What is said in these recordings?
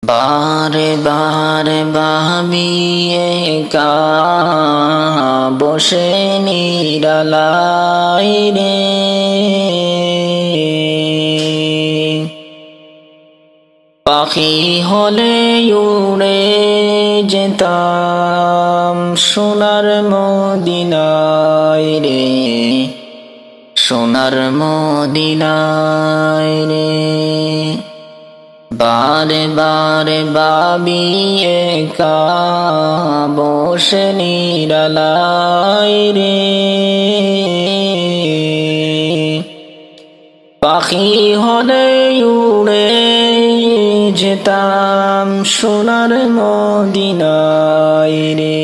বারে বারে ভাবি একা বসে নিরালাই রে, পাখি হলে উড়ে যেতাম সোনার মদিনায় রে, সোনার মদিনায় রে। বারে বারে ভাবি একা বসে নিরালাই রে, পাখি হলে উড়ে যেতাম সোনার মদিনায় রে।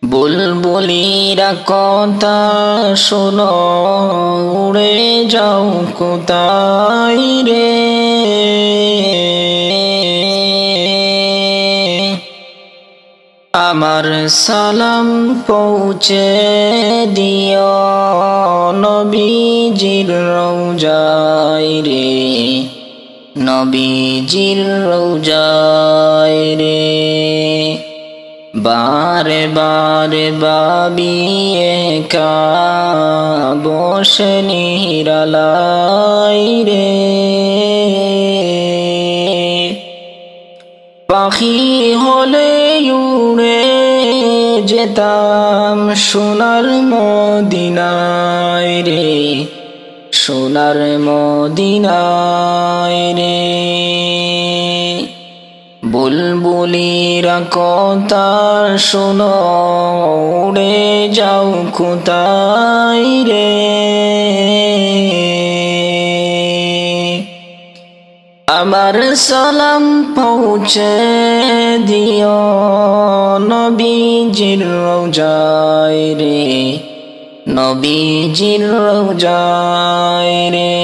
বুলবুলিরা কথা শোনো উড়ে যাও কোথায় রে, আমার সালাম পৌঁছে দিও নবীজির রওজায় রে, নবীজির রওজায় রে। বারে বারে ভাবি একা বসে নিরালাই রে, পাখি হলে উড়ে যেতাম সোনার মদিনায় রে, সোনার মদিনায় রে। বুলবুলিরা কথা শোনো উড়ে যাও কোথায় রে, আমার সালাম পৌঁছে দিও নবীজির রওজায় রে, নবীজির রওজায় রে।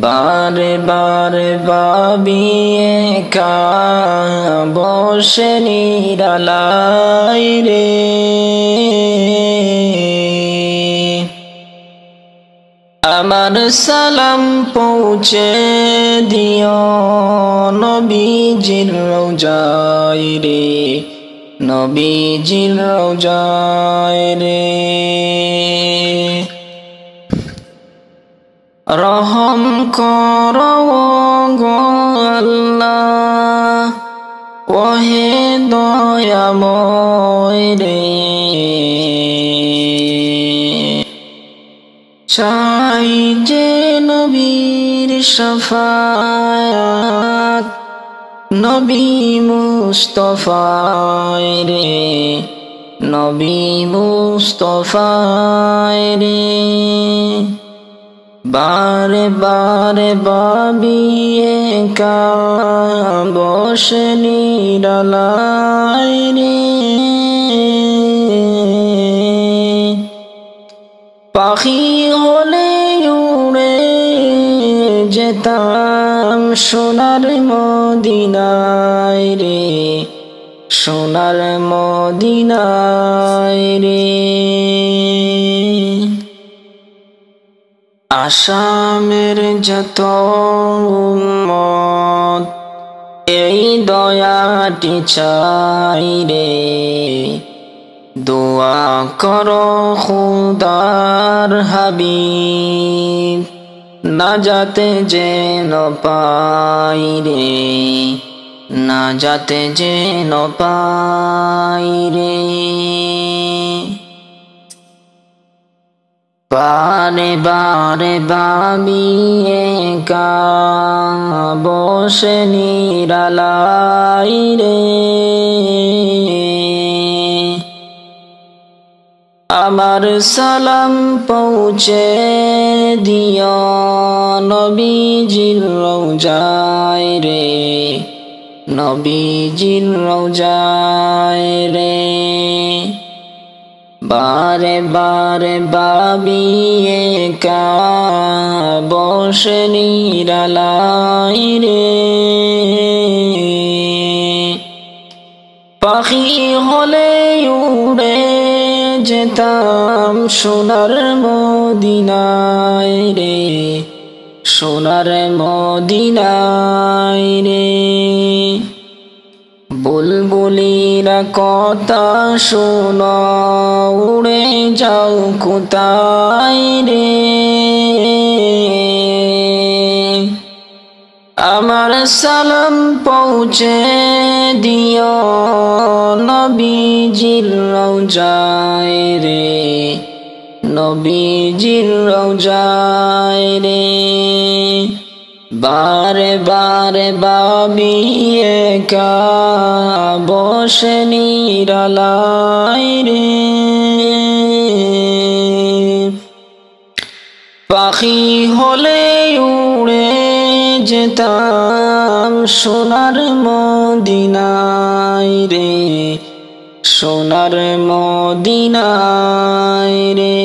বারে বারে ভাবি একা বসে নিরালাই রে, আমার সালাম পৌঁছে দিও নবীজির রওজায় রে, নবীজির রওজায় রে। রহম করো গো আল্লাহ ওহে দয়াময় রে, চাই যে নবীর শাফায়াত নবী মুস্তাফায় রে, নবী মুস্তাফায় রে। বারে বারে ভাবি একা বসে নিরালাই রে, পাখি হলে উড়ে যেতাম সোনার মদিনায় রে, সোনার মদিনায় রে। আসামের যত উম্মত এই দয়াটি চাই রে, দোয়া করো খুদার হাবিব নাজাতে যেন পাই রে, নাজাতে যেন পাই রে। বারে বারে ভাবি একা বসে নিরালাই রে, আমার সালাম পৌঁছে দিও নবীজির রওজায় রে, নবীজির রওজায় রে। বারে বারে ভাবি একা বসে নিরালাই রে, পাখি হলে উড়ে যেতাম সোনার মদিনায় রে, সোনার মদিনায় রে। বুলবুলিরা কথা শোনো, উড়ে যাও কোথায় রে। আমার সালাম পৌঁছে দিও নবীজির রওজায় রে, নবীজির রওজায় রে। বারে বারে ভাবি একা বসে নিরালায় রে। পাখি হলে উড়ে যেতাম সোনার মদিনায় রে, সোনার মদিনায় রে।